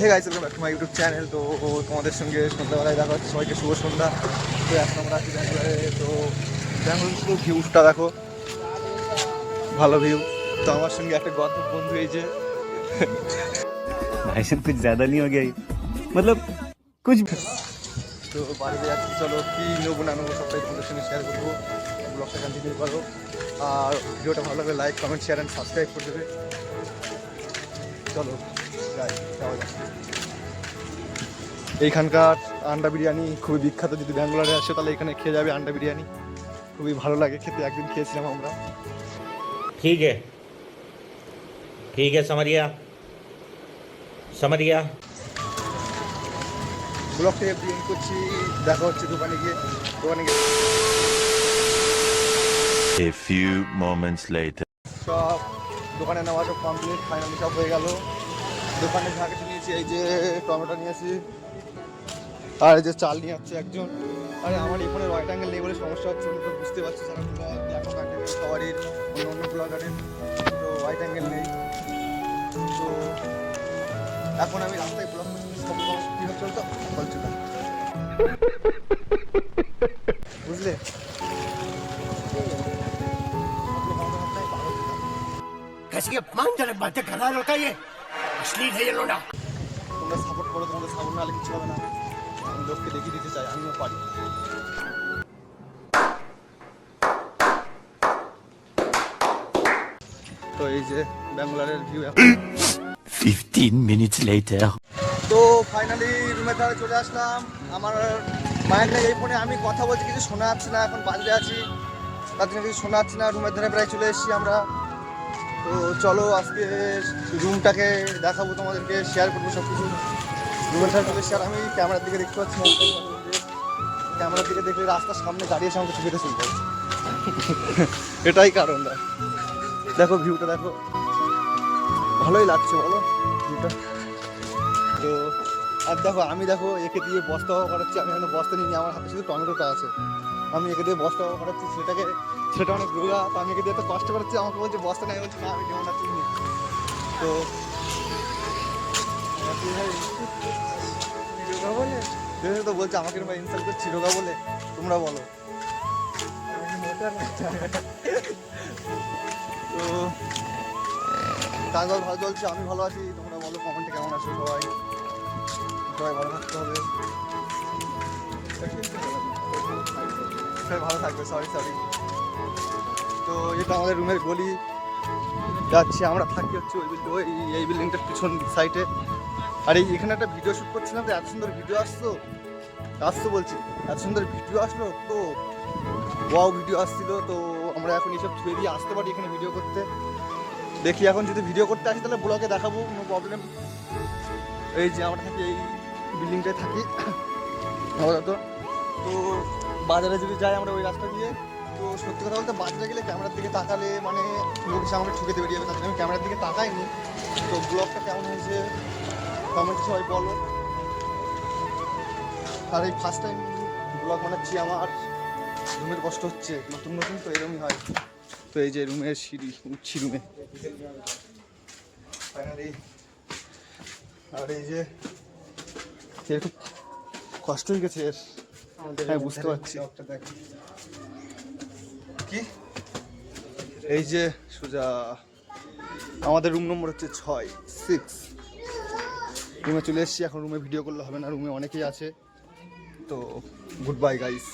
Hey guys, welcome back to my YouTube channel. তো তোমাদের সঙ্গে সন্ধ্যাবেলায় দেখা হচ্ছে, সবাইকে শুভ সন্ধ্যা। তো এখন আমরা আছি ব্যাঙ্গালোরে। তো ব্যাঙ্গালোর শুধু ভিউটা দেখো, ভালো ভিউ। তো আমার সঙ্গে একটা গর্ব বন্ধু, এই যে भाई कुछ ज्यादा नहीं हो गया ये? मतलब कुछ তো বাড়িতে যাচ্ছি। চলো কি নেবো না নেবো সবটাই তোমাদের সঙ্গে শেয়ার করবো। ব্লগটা কন্টিনিউ করো, আর ভিডিওটা ভালো লাগলে like, comment, share and subscribe করে দেবে। চলো যাই, যাওয়া যাক। এইখানকার আন্ডা বিরিয়ানি খুবই বিখ্যাত। যদি ব্যাঙ্গালোরে আসে তাহলে এখানে খেয়ে যাবে আন্ডা বিরিয়ানি, খুবই ভালো লাগে খেতে। একদিন খেয়েছিলাম আমরা। ठीक है समझ गया ব্লগ থেকে প্রিন্ট করছি, দেখা হচ্ছে দোকানে গিয়ে। A few moments later. সব দোকানে নেওয়া সব কমপ্লিট, ফাইনালি সব হয়ে গেল। দোকানে যা কিছু নিয়েছি, এই যে টমেটো নিয়েছি, আর এই যে চাল নিয়ে যাচ্ছে একজন। আরে আমার এই ফোনের হোয়াইট অ্যাঙ্গেল নেই বলে সমস্যা হচ্ছে, আমি তো বুঝতে পারছি। যারা ব্লগ দেখো কন্টেন্ট সবারই অন্য অন্য ব্লগারের তো হোয়াইট অ্যাঙ্গেল নেই। তো এখন আমি রাস্তায় ব্লগ করছি, সব কী হচ্ছে তো বলছি না, বুঝলে? कैसी अपमानजनक बातें कर रहा है लड़का, ये अश्लील है ये लोडा। তোমরা সাপোর্ট করো, তোমাদের সাপোর্ট না হলে কিছু হবে না। আমি লোককে দেখিয়ে দিতে চাই আমিও পারি। তো এই যে ব্যাঙ্গালোরের ভিউ। 15 minutes later. তো ফাইনালি রুমের ধারে চলে আসলাম। আমার মায়ের নেই এই ফোনে, আমি কথা বলছি কিছু শোনা যাচ্ছে না, এখন বাজে আছি, তার জন্য কিছু শোনা যাচ্ছে না। রুমের ধারে প্রায় চলে এসেছি আমরা। তো চলো আজকে রুমটাকে দেখাবো তোমাদেরকে, শেয়ার করবো সব কিছু। রুমের ধারে চলে এসেছি, আর আমি ক্যামেরার দিকে দেখতে পাচ্ছি না। ক্যামেরার দিকে দেখলে রাস্তার সামনে দাঁড়িয়ে এসে আমাকে ছবিটা শুনতে হবে, এটাই কারণ। দেখো ভিউটা দেখো, ভালোই লাগছে বলো ভিউটা। তো আর দেখো আমি, দেখো একে দিয়ে বস্তা করাচ্ছি। আমি এখানে বস্তা নিয়ে আমার হাতে শুধু টমেটোটা আছে, আমি একে দিয়ে বস্তা করাচ্ছি। সেটা অনেক রোগা, তো আমি একে দিয়ে এত কষ্ট করাচ্ছি। আমাকে বলছে বস্তা নেই, বলছি না আমি নেবো না, তুমি। তো বলে তো বলছে আমাকে ইনসাল্ট করছি রোগা বলে, তোমরা বলো। তো কাজ ভালো চলছে, আমি ভালো আছি। তোমরা বলো কমেন্টে কেমন আছো সবাই। সবাই ভালো থাকতে হবে, সবাই ভালো থাকবে। সরি। তো এটা আমাদের রুমের গলি যাচ্ছি, আমরা থাকি হচ্ছে এই বিল্ডিংটার পিছন সাইডে। আর এখানে একটা ভিডিও শ্যুট করছিলাম, তো এত সুন্দর ভিডিও আসতো বলছি, এত সুন্দর ভিডিও আসলো। তো ওয়াও ভিডিও আসছিল। তো আমরা এখন এইসব ছুঁয়ে দিয়ে আসতে পারি এখানে ভিডিও করতে। দেখি এখন যদি ভিডিও করতে আসি তাহলে ব্লগে দেখাবো, কোনো প্রবলেম। এই যে আমরা থাকি এই বিল্ডিংটায় থাকি আপাতত। তো বাজারে যদি যাই আমরা ওই রাস্তা দিয়ে, তো সত্যি কথা বলতে বাজারে গেলে ক্যামেরার দিকে তাকালে মানে লোক এসে আমাকে ঠুকে বেরিয়ে যাবে, তার জন্য আমি ক্যামেরার দিকে তাকাইনি। তো ব্লগটা কেমন হয়েছে কমেন্টে সবাই বলো। আর এই ফার্স্ট টাইম ব্লগ বানাচ্ছি, আমার রুমের কষ্ট হচ্ছে, নতুন তো এরকমই হয়। তো এই যে রুমের সিঁড়ি, উঠছি রুমে ফাইনালি। আর এই যে একটু কষ্ট হয়ে গেছে এর, হ্যাঁ বুঝতে পারছি। কি এই যে সোজা আমাদের রুম নম্বর হচ্ছে 6 রুমে চলে এসেছি। এখন রুমে ভিডিও করলে হবে না, রুমে অনেকেই আছে। তো গুড বাই গাইস।